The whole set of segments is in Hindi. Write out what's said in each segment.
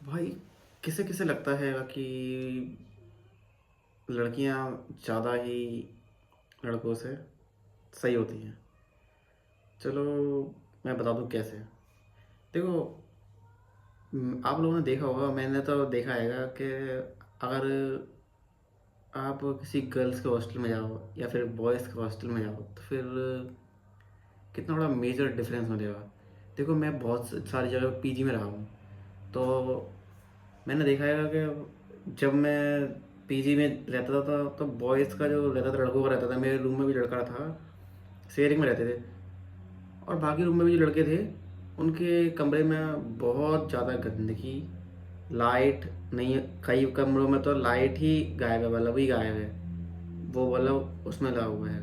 भाई किसे किसे लगता है कि लड़कियां ज़्यादा ही लड़कों से सही होती हैं। चलो मैं बता दूं कैसे। देखो, आप लोगों ने देखा होगा, मैंने तो देखा है कि अगर आप किसी गर्ल्स के हॉस्टल में जाओ या फिर बॉयज़ के हॉस्टल में जाओ तो फिर कितना बड़ा मेजर डिफरेंस मिलेगा। देखो, मैं बहुत सारी जगह पीजी में रहा हूँ, तो मैंने देखा है कि जब मैं पीजी में रहता था तो बॉयज़ का जो रहता था, लड़कों का रहता था। मेरे रूम में भी लड़का था, शेयरिंग में रहते थे। और बाकी रूम में भी जो लड़के थे, उनके कमरे में बहुत ज़्यादा गंदगी, लाइट नहीं। कई कमरों में तो लाइट ही गायब है, बल्ब ही गायब है। वो बल्ब उसमें लगा हुआ है,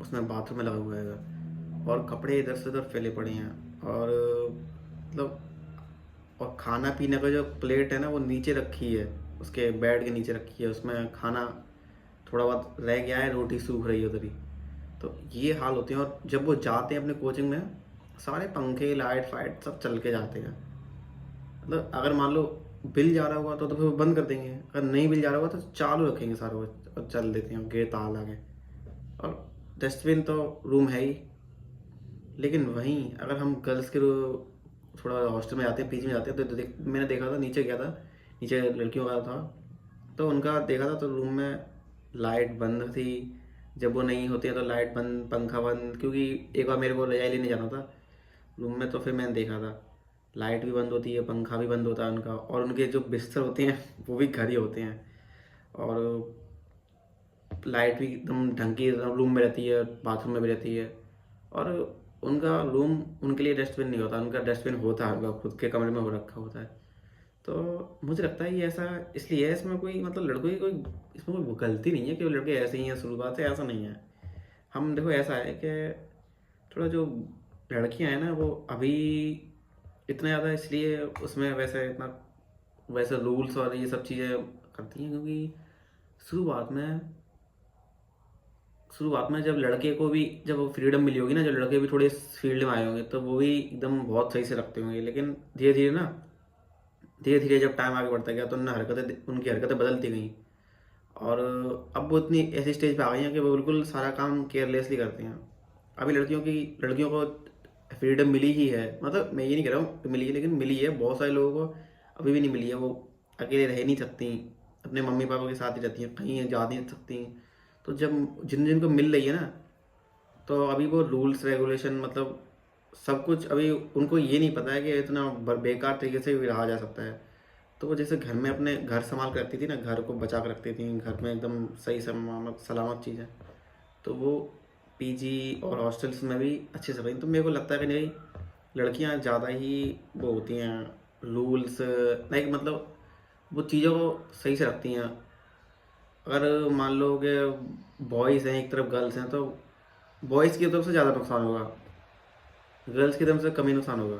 उसमें बाथरूम में लगा हुआ है, और कपड़े इधर से उधर फैले पड़े हैं। और मतलब, और खाना पीने का जो प्लेट है ना, वो नीचे रखी है, उसके बेड के नीचे रखी है, उसमें खाना थोड़ा बहुत रह गया है, रोटी सूख रही है उधर ही। तो ये हाल होते हैं। और जब वो जाते हैं अपने कोचिंग में, सारे पंखे लाइट फाइट सब चल के जाते हैं। मतलब अगर मान लो बिल जा रहा होगा तो फिर वो बंद कर देंगे, अगर नहीं बिल जा रहा होगा तो चालू रखेंगे सारे वो, और चल देते हैं गेट ताला के। और डस्टबिन तो रूम है ही। लेकिन वहीं अगर हम गर्ल्स के थोड़ा हॉस्टल में जाते हैं, पीजी में जाते हैं, तो मैंने देखा था, नीचे गया था, नीचे लड़कियों का था, तो उनका देखा था तो रूम में लाइट बंद थी। जब वो नहीं होती है तो लाइट बंद, पंखा बंद, क्योंकि एक बार मेरे को रजाई लेने जाना था रूम में, तो फिर मैंने देखा था लाइट भी बंद होती है, पंखा भी बंद होता है उनका, और उनके जो बिस्तर होते हैं वो भी घर ही होते हैं। और लाइट भी एकदम ढंग की रूम में रहती है, बाथरूम में भी रहती है। और उनका रूम, उनके लिए डस्टबिन नहीं होता, उनका डस्टबिन होता है, उनका खुद के कमरे में हो रखा होता है। तो मुझे लगता है ये ऐसा इसलिए है, इसमें कोई मतलब लड़कों की कोई इसमें कोई गलती नहीं है कि वो लड़के ऐसे ही हैं शुरुआत से, ऐसा नहीं है। हम देखो, ऐसा है कि थोड़ा जो लड़कियां हैं ना, वो अभी इतना ज़्यादा इसलिए उसमें वैसे इतना वैसे रूल्स और ये सब चीज़ें करती हैं, क्योंकि शुरुआत में शुरुआत में जब लड़के को भी जब फ्रीडम मिली होगी ना, जब लड़के भी थोड़े इस फील्ड में आए होंगे, तो वो भी एकदम बहुत सही से रखते होंगे। लेकिन धीरे धीरे ना, धीरे धीरे जब टाइम आगे बढ़ता गया तो उनकी हरकतें बदलती गई। और अब वो इतनी ऐसी स्टेज पे आ गई हैं कि वो बिल्कुल सारा काम केयरलेसली करती हैं। अभी लड़कियों को फ्रीडम मिली ही है, मतलब मैं ये नहीं कह रहा हूँ कि मिली है, लेकिन मिली है। बहुत सारे लोगों को अभी भी नहीं मिली है। वो अकेले रह नहीं सकती, अपने मम्मी पापा के साथ ही रहती हैं, कहीं जा नहीं सकती। तो जब जिन जिनको मिल रही है ना, तो अभी वो रूल्स रेगुलेशन, मतलब सब कुछ अभी उनको ये नहीं पता है कि इतना बेकार तरीके से भी रहा जा सकता है। तो वो जैसे घर में अपने घर संभाल कर रखती थी ना, घर को बचा कर रखती थी, घर में एकदम सही सलामत सलामत चीज़ है, तो वो पीजी और हॉस्टल्स में भी अच्छे से रही। तो मेरे को लगता है कि नहीं, लड़कियां ज़्यादा ही वो होती हैं, रूल्स लाइक, मतलब वो चीज़ों को सही से रखती हैं। अगर मान लो कि बॉयज़ हैं एक तरफ, गर्ल्स हैं, तो बॉयज़ की तरफ से ज़्यादा नुकसान होगा, गर्ल्स की तरफ से कम ही नुकसान होगा।